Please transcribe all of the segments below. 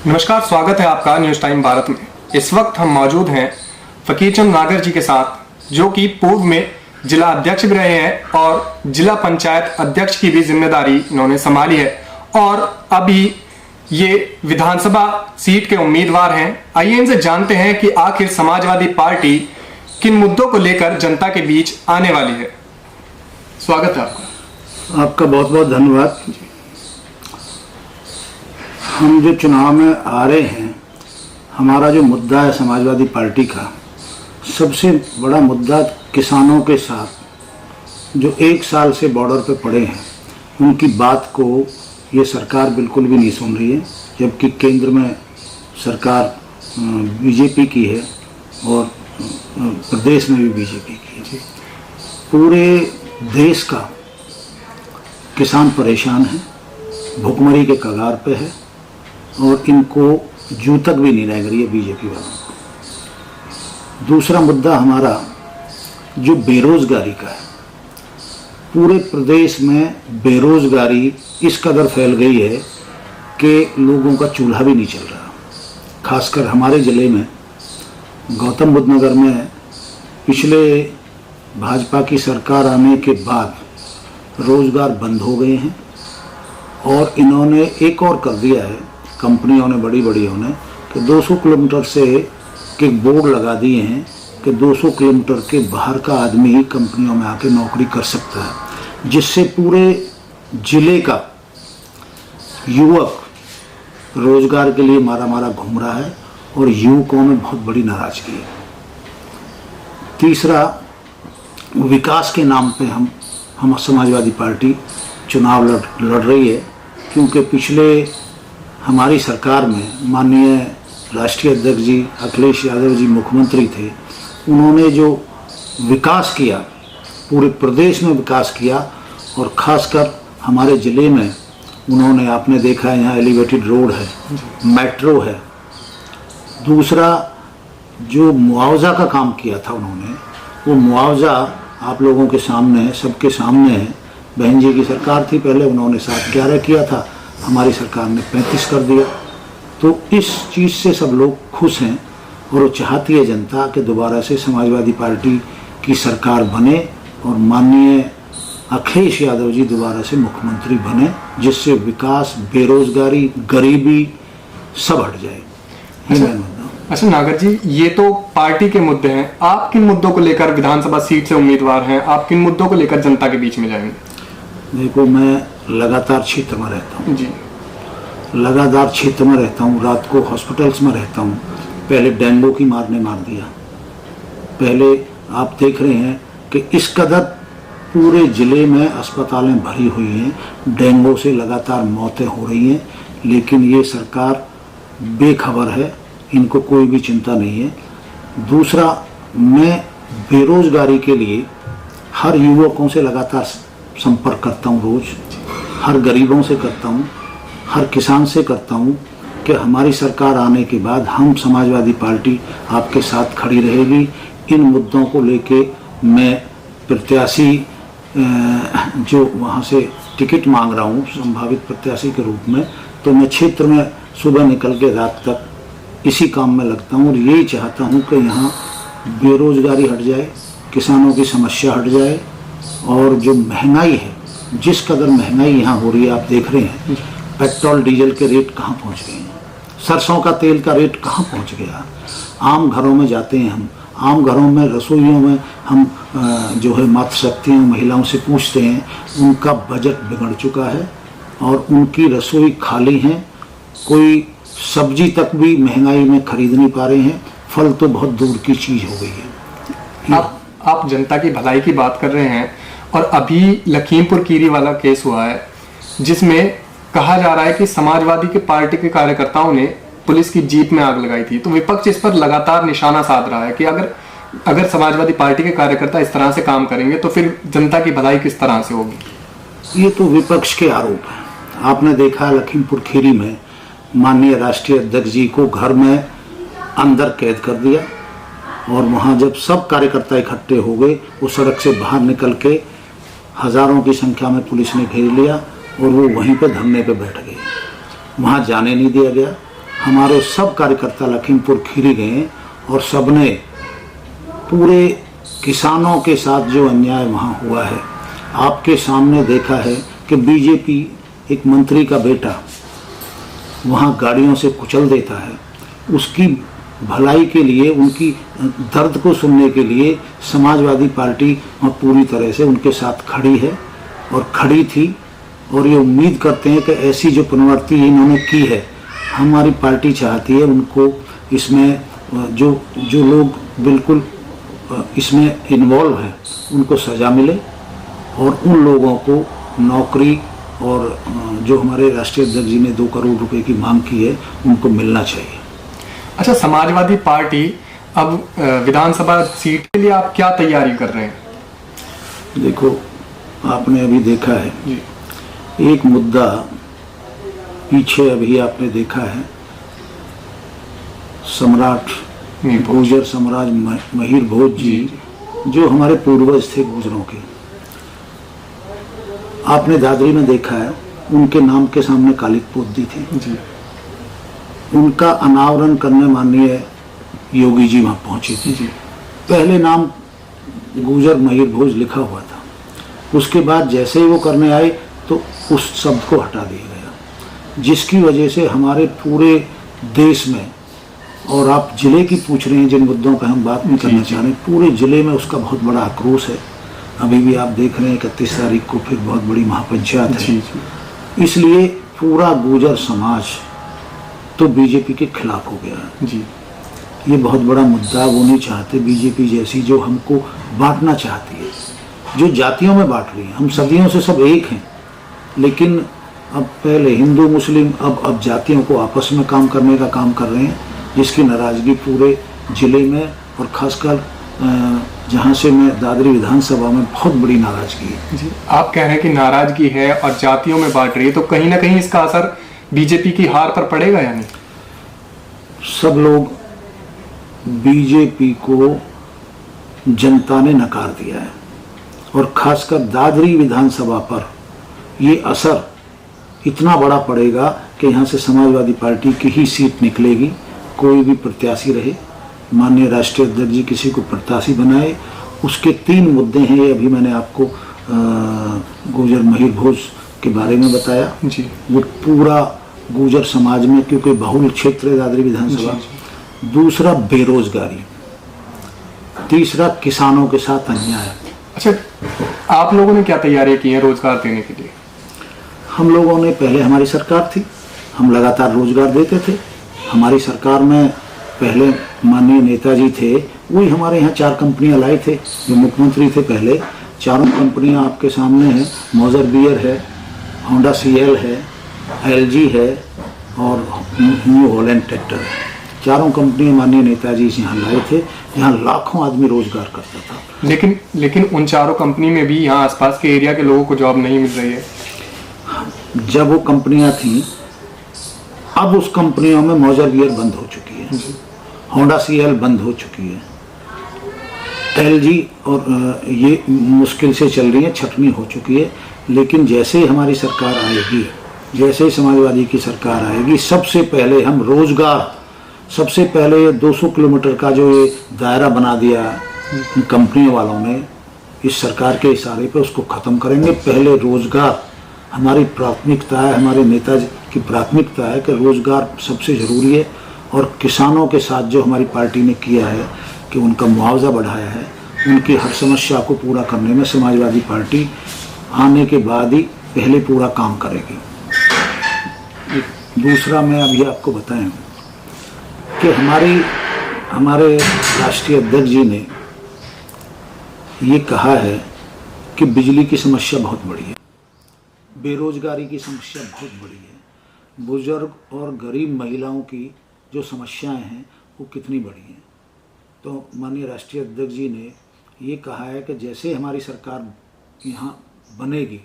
नमस्कार, स्वागत है आपका न्यूज टाइम भारत में। इस वक्त हम मौजूद हैं फकीर चंद नागर जी के साथ, जो कि पूर्व में जिला अध्यक्ष भी रहे हैं और जिला पंचायत अध्यक्ष की भी जिम्मेदारी इन्होंने संभाली है और अभी ये विधानसभा सीट के उम्मीदवार हैं। आइए इनसे जानते हैं कि आखिर समाजवादी पार्टी किन मुद्दों को लेकर जनता के बीच आने वाली है। स्वागत है आपका। आपका बहुत बहुत धन्यवाद। हम जो चुनाव में आ रहे हैं, हमारा जो मुद्दा है समाजवादी पार्टी का, सबसे बड़ा मुद्दा किसानों के साथ जो 1 साल से बॉर्डर पे पड़े हैं, उनकी बात को ये सरकार बिल्कुल भी नहीं सुन रही है। जबकि केंद्र में सरकार बीजेपी की है और प्रदेश में भी बीजेपी की है। पूरे देश का किसान परेशान है, भुखमरी के कगार पे है और इनको जू तक भी नहीं लग रही है बीजेपी वालों को। दूसरा मुद्दा हमारा जो बेरोजगारी का है, पूरे प्रदेश में बेरोजगारी इस कदर फैल गई है कि लोगों का चूल्हा भी नहीं चल रहा। खासकर हमारे ज़िले में गौतम बुद्ध नगर में पिछले भाजपा की सरकार आने के बाद रोज़गार बंद हो गए हैं और इन्होंने एक और कर दिया है, कंपनियों ने बड़ी ने कि 200 किलोमीटर से के बोर्ड लगा दिए हैं कि 200 किलोमीटर के बाहर का आदमी कंपनियों में आके नौकरी कर सकता है, जिससे पूरे ज़िले का युवक रोज़गार के लिए मारा घूम रहा है और युवकों में बहुत बड़ी नाराज़गी है। तीसरा, विकास के नाम पे हम समाजवादी पार्टी चुनाव लड़ रही है, क्योंकि पिछले हमारी सरकार में माननीय राष्ट्रीय अध्यक्ष जी अखिलेश यादव जी मुख्यमंत्री थे। उन्होंने जो विकास किया, पूरे प्रदेश में विकास किया और ख़ासकर हमारे ज़िले में उन्होंने, आपने देखा है यहाँ एलिवेटेड रोड है, मेट्रो है। दूसरा, जो मुआवजा का काम किया था उन्होंने, वो मुआवजा आप लोगों के सामने, सबके सामने है। बहन जी की सरकार थी पहले, उन्होंने 7-11 किया था, हमारी सरकार ने 35 कर दिया। तो इस चीज़ से सब लोग खुश हैं और वो चाहती है जनता कि दोबारा से समाजवादी पार्टी की सरकार बने और माननीय अखिलेश यादव जी दोबारा से मुख्यमंत्री बने, जिससे विकास, बेरोजगारी, गरीबी सब हट जाए। अच्छा नागर जी, ये तो पार्टी के मुद्दे हैं। आप किन मुद्दों को लेकर विधानसभा सीट से उम्मीदवार हैं? आप किन मुद्दों को लेकर जनता के बीच में जाएंगे? देखो, मैं लगातार क्षेत्र में रहता हूँ जी, लगातार क्षेत्र में रहता हूँ, रात को हॉस्पिटल्स में रहता हूँ। पहले डेंगू की मार ने मार दिया। पहले आप देख रहे हैं कि इस कदर पूरे ज़िले में अस्पतालें भरी हुई हैं, डेंगू से लगातार मौतें हो रही हैं, लेकिन ये सरकार बेखबर है, इनको कोई भी चिंता नहीं है। दूसरा, मैं बेरोजगारी के लिए हर युवकों से लगातार संपर्क करता हूँ, रोज़ हर गरीबों से करता हूँ, हर किसान से करता हूँ कि हमारी सरकार आने के बाद हम समाजवादी पार्टी आपके साथ खड़ी रहेगी। इन मुद्दों को लेके मैं प्रत्याशी जो वहाँ से टिकट मांग रहा हूँ संभावित प्रत्याशी के रूप में, तो मैं क्षेत्र में सुबह निकल के रात तक इसी काम में लगता हूँ और यही चाहता हूँ कि यहाँ बेरोजगारी हट जाए, किसानों की समस्या हट जाए और जो महंगाई है, जिस कदर महंगाई यहाँ हो रही है, आप देख रहे हैं पेट्रोल डीजल के रेट कहाँ पहुँच गए हैं, सरसों का तेल का रेट कहाँ पहुँच गया। आम घरों में जाते हैं हम, आम घरों में रसोइयों में हम जो है मातृशक्तियों महिलाओं से पूछते हैं, उनका बजट बिगड़ चुका है और उनकी रसोई खाली है, कोई सब्जी तक भी महंगाई में खरीद नहीं पा रहे हैं, फल तो बहुत दूर की चीज़ हो गई है। आप जनता की भलाई की बात कर रहे हैं और अभी लखीमपुर खीरी वाला केस हुआ है, जिसमें कहा जा रहा है कि समाजवादी की पार्टी के कार्यकर्ताओं ने पुलिस की जीप में आग लगाई थी। तो विपक्ष इस पर लगातार निशाना साध रहा है कि अगर समाजवादी पार्टी के कार्यकर्ता इस तरह से काम करेंगे तो फिर जनता की भलाई किस तरह से होगी। ये तो विपक्ष के आरोप है। आपने देखा लखीमपुर खीरी में माननीय राष्ट्रीय अध्यक्ष जी को घर में अंदर कैद कर दिया और वहाँ जब सब कार्यकर्ता इकट्ठे हो गए, वो सड़क से बाहर निकल के हज़ारों की संख्या में पुलिस ने घेर लिया और वो वहीं पे धरने पे बैठ गए। वहाँ जाने नहीं दिया गया हमारे सब कार्यकर्ता लखीमपुर खीरी गए और सबने पूरे किसानों के साथ जो अन्याय वहाँ हुआ है आपके सामने देखा है कि बीजेपी एक मंत्री का बेटा वहाँ गाड़ियों से कुचल देता है। उसकी भलाई के लिए, उनकी दर्द को सुनने के लिए समाजवादी पार्टी वहाँ पूरी तरह से उनके साथ खड़ी है और खड़ी थी, और ये उम्मीद करते हैं कि ऐसी जो प्रवृत्ति इन्होंने की है हमारी पार्टी चाहती है उनको इसमें जो लोग बिल्कुल इसमें इन्वॉल्व हैं उनको सज़ा मिले और उन लोगों को नौकरी और जो हमारे राष्ट्रीय अध्यक्ष जी ने 2 करोड़ रुपए की मांग की है उनको मिलना चाहिए। अच्छा, समाजवादी पार्टी अब विधानसभा सीट के लिए आप क्या तैयारी कर रहे हैं? देखो, आपने अभी देखा है जी। एक मुद्दा पीछे अभी आपने देखा है, सम्राट गुर्जर सम्राट महिर भोज जी जो हमारे पूर्वज थे गुर्जरों के, आपने दादरी में देखा है उनके नाम के सामने कालिक पोत दी थी जी। उनका अनावरण करने माननीय योगी जी वहां पहुंचे थे जी। पहले नाम गुर्जर महिर भोज लिखा हुआ था, उसके बाद जैसे ही वो करने आए तो उस शब्द को हटा दिया गया, जिसकी वजह से हमारे पूरे देश में, और आप जिले की पूछ रहे हैं जिन मुद्दों पर हम बात नहीं करना चाह रहे, पूरे जिले में उसका बहुत बड़ा आक्रोश है। अभी भी आप देख रहे हैं 31 तारीख को फिर बहुत बड़ी महापंचायत है। इसलिए पूरा गुर्जर समाज तो बीजेपी के खिलाफ हो गया है जी। ये बहुत बड़ा मुद्दा, वो नहीं चाहते बीजेपी जैसी जो हमको बांटना चाहती है, जो जातियों में बांट रही है। हम सदियों से सब एक हैं, लेकिन अब पहले हिंदू मुस्लिम अब जातियों को आपस में काम करने का काम कर रहे हैं, जिसकी नाराजगी पूरे जिले में और खासकर जहाँ से मैं दादरी विधानसभा में बहुत बड़ी नाराजगी है जी। आप कह रहे हैं कि नाराजगी है और जातियों में बांट रही है, तो कहीं ना कहीं इसका असर बीजेपी की हार पर पड़ेगा या नहीं? सब लोग बीजेपी को जनता ने नकार दिया है और खासकर दादरी विधानसभा पर ये असर इतना बड़ा पड़ेगा कि यहाँ से समाजवादी पार्टी की ही सीट निकलेगी। कोई भी प्रत्याशी रहे, माननीय राष्ट्रीय अध्यक्ष जी किसी को प्रत्याशी बनाए, उसके 3 मुद्दे हैं। ये अभी मैंने आपको गुर्जर महिर भोज के बारे में बताया जी। वो पूरा गुर्जर समाज में, क्योंकि बहुल क्षेत्र है दादरी विधानसभा। दूसरा बेरोजगारी, तीसरा किसानों के साथ अन्याय। अच्छा, आप लोगों ने क्या तैयारी की है रोजगार देने के लिए? हम लोगों ने, पहले हमारी सरकार थी, हम लगातार रोजगार देते थे। हमारी सरकार में पहले माननीय नेताजी थे, वही हमारे यहाँ 4 कंपनियां लाए थे जो मुख्यमंत्री थे पहले। 4 कंपनियां आपके सामने हैं, मौजर बियर है, होंडा CL है, LG है और न्यू हॉलैंड ट्रैक्टर है। 4 कंपनियां माननीय नेताजी यहाँ लाए थे, यहाँ लाखों आदमी रोजगार करता था। लेकिन उन 4 कंपनी में भी यहाँ आसपास के एरिया के लोगों को जॉब नहीं मिल रही है। जब वो कंपनियां थी, अब उस कंपनियों में मौजर बियर बंद हो चुकी है, होंडा CL बंद हो चुकी है, LG और ये मुश्किल से चल रही है, छटनी हो चुकी है। लेकिन जैसे ही हमारी सरकार आएगी, जैसे ही समाजवादी की सरकार आएगी, सबसे पहले हम रोजगार, सबसे पहले 200 किलोमीटर का जो ये दायरा बना दिया कंपनियों वालों ने इस सरकार के इशारे पे, उसको ख़त्म करेंगे। पहले रोजगार हमारी प्राथमिकता है, हमारे नेताजी की प्राथमिकता है कि रोजगार सबसे ज़रूरी है। और किसानों के साथ जो हमारी पार्टी ने किया है कि उनका मुआवजा बढ़ाया है, उनकी हर समस्या को पूरा करने में समाजवादी पार्टी आने के बाद ही पहले पूरा काम करेगी। दूसरा, मैं अभी आपको बताएं कि हमारे राष्ट्रीय अध्यक्ष जी ने ये कहा है कि बिजली की समस्या बहुत बड़ी है, बेरोजगारी की समस्या बहुत बड़ी है, बुजुर्ग और गरीब महिलाओं की जो समस्याएं हैं वो कितनी बड़ी हैं। तो माननीय राष्ट्रीय अध्यक्ष जी ने ये कहा है कि जैसे हमारी सरकार यहाँ बनेगी,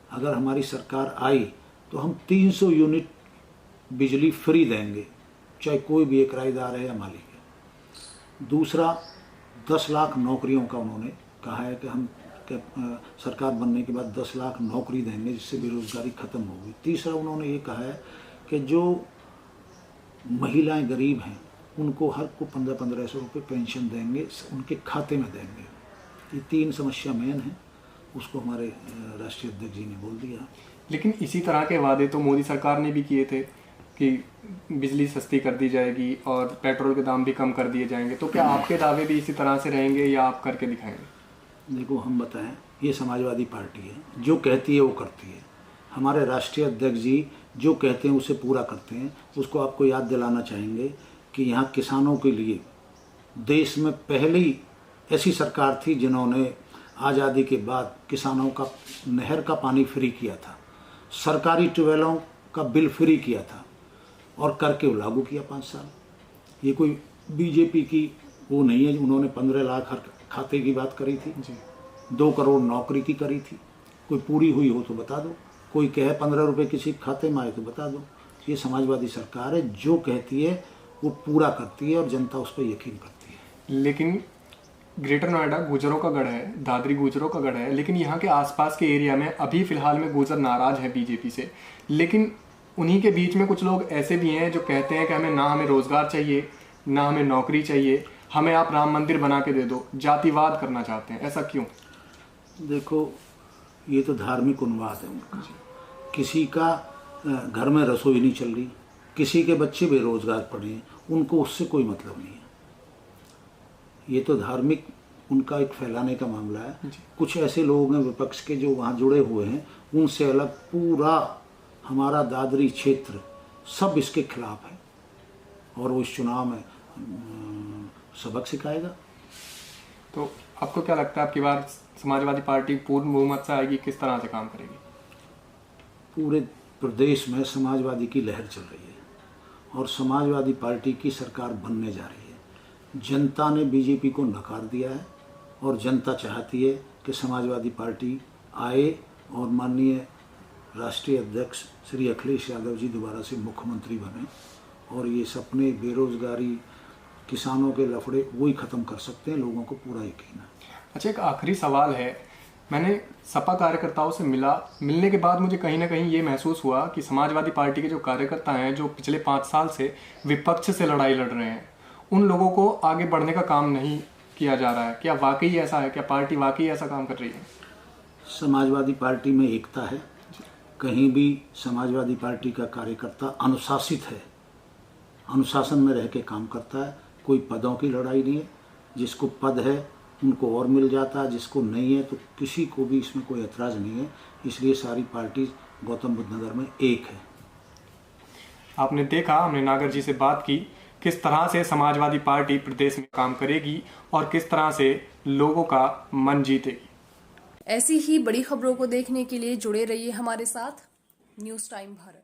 अगर हमारी सरकार आई तो हम 300 यूनिट बिजली फ्री देंगे, चाहे कोई भी एक किराएदार है या मालिक है। दूसरा, 10 लाख नौकरियों का उन्होंने कहा है कि हम सरकार बनने के बाद 10 लाख नौकरी देंगे, जिससे बेरोजगारी खत्म होगी। तीसरा, उन्होंने ये कहा है कि जो महिलाएं गरीब हैं उनको हर को 1500 रुपये पेंशन देंगे, उनके खाते में देंगे। ये 3 समस्या मेन है, उसको हमारे राष्ट्रीय अध्यक्ष जी ने बोल दिया। लेकिन इसी तरह के वादे तो मोदी सरकार ने भी किए थे कि बिजली सस्ती कर दी जाएगी और पेट्रोल के दाम भी कम कर दिए जाएंगे, तो क्या आपके दावे भी इसी तरह से रहेंगे या आप करके दिखाएंगे? देखो, हम बताएं, ये समाजवादी पार्टी है, जो कहती है वो करती है। हमारे राष्ट्रीय अध्यक्ष जी जो कहते हैं उसे पूरा करते हैं। उसको आपको याद दिलाना चाहेंगे कि यहाँ किसानों के लिए देश में पहली ऐसी सरकार थी जिन्होंने आज़ादी के बाद किसानों का नहर का पानी फ्री किया था, सरकारी ट्यूबवेलों का बिल फ्री किया था और करके वो लागू किया 5 साल। ये कोई बीजेपी की वो नहीं है। उन्होंने 15 लाख हर खाते की बात करी थी जी, 2 करोड़ नौकरी की करी थी। कोई पूरी हुई हो तो बता दो, कोई कहे 15 रुपये किसी खाते में आए तो बता दो। ये समाजवादी सरकार है, जो कहती है वो पूरा करती है और जनता उस पर यकीन करती है। लेकिन ग्रेटर नोएडा गुजरों का गढ़ है, दादरी गुजरों का गढ़ है, लेकिन यहाँ के आसपास के एरिया में अभी फिलहाल में गुजर नाराज है बीजेपी से। लेकिन उन्हीं के बीच में कुछ लोग ऐसे भी हैं जो कहते हैं कि हमें रोजगार चाहिए, ना हमें नौकरी चाहिए, हमें आप राम मंदिर बना के दे दो, जातिवाद करना चाहते हैं। ऐसा क्यों? देखो, ये तो धार्मिक उन्माद है उनका। किसी का घर में रसोई नहीं चल रही, किसी के बच्चे बेरोजगार पड़े हैं, उनको उससे कोई मतलब नहीं है। ये तो धार्मिक उनका एक फैलाने का मामला है। कुछ ऐसे लोग हैं विपक्ष के जो वहाँ जुड़े हुए हैं, उनसे अलग पूरा हमारा दादरी क्षेत्र सब इसके खिलाफ है और वो इस चुनाव में सबक सिखाएगा। तो आपको क्या लगता है आपकी बार समाजवादी पार्टी पूर्ण बहुमत से आएगी? किस तरह से काम करेगी? पूरे प्रदेश में समाजवादी की लहर चल रही है और समाजवादी पार्टी की सरकार बनने जा रही है। जनता ने बीजेपी को नकार दिया है और जनता चाहती है कि समाजवादी पार्टी आए और माननीय राष्ट्रीय अध्यक्ष श्री अखिलेश यादव जी दोबारा से मुख्यमंत्री बने और ये सपने, बेरोजगारी, किसानों के लफड़े वही ख़त्म कर सकते हैं। लोगों को पूरा यकीन है। अच्छा, एक आखिरी सवाल है। मैंने सपा कार्यकर्ताओं से मिलने के बाद मुझे कहीं ना कहीं ये महसूस हुआ कि समाजवादी पार्टी के जो कार्यकर्ता हैं, जो पिछले 5 साल से विपक्ष से लड़ाई लड़ रहे हैं, उन लोगों को आगे बढ़ने का काम नहीं किया जा रहा है। क्या वाकई ऐसा है? क्या पार्टी वाकई ऐसा काम कर रही है? समाजवादी पार्टी में एकता है। कहीं भी समाजवादी पार्टी का कार्यकर्ता अनुशासित है, अनुशासन में रह के काम करता है। कोई पदों की लड़ाई नहीं है। जिसको पद है उनको और मिल जाता है, जिसको नहीं है तो किसी को भी इसमें कोई एतराज़ नहीं है। इसलिए सारी पार्टी गौतम बुद्ध नगर में एक है। आपने देखा, हमने नागर जी से बात की किस तरह से समाजवादी पार्टी प्रदेश में काम करेगी और किस तरह से लोगों का मन जीतेगी। ऐसी ही बड़ी खबरों को देखने के लिए जुड़े रहिए हमारे साथ। News time Bharat.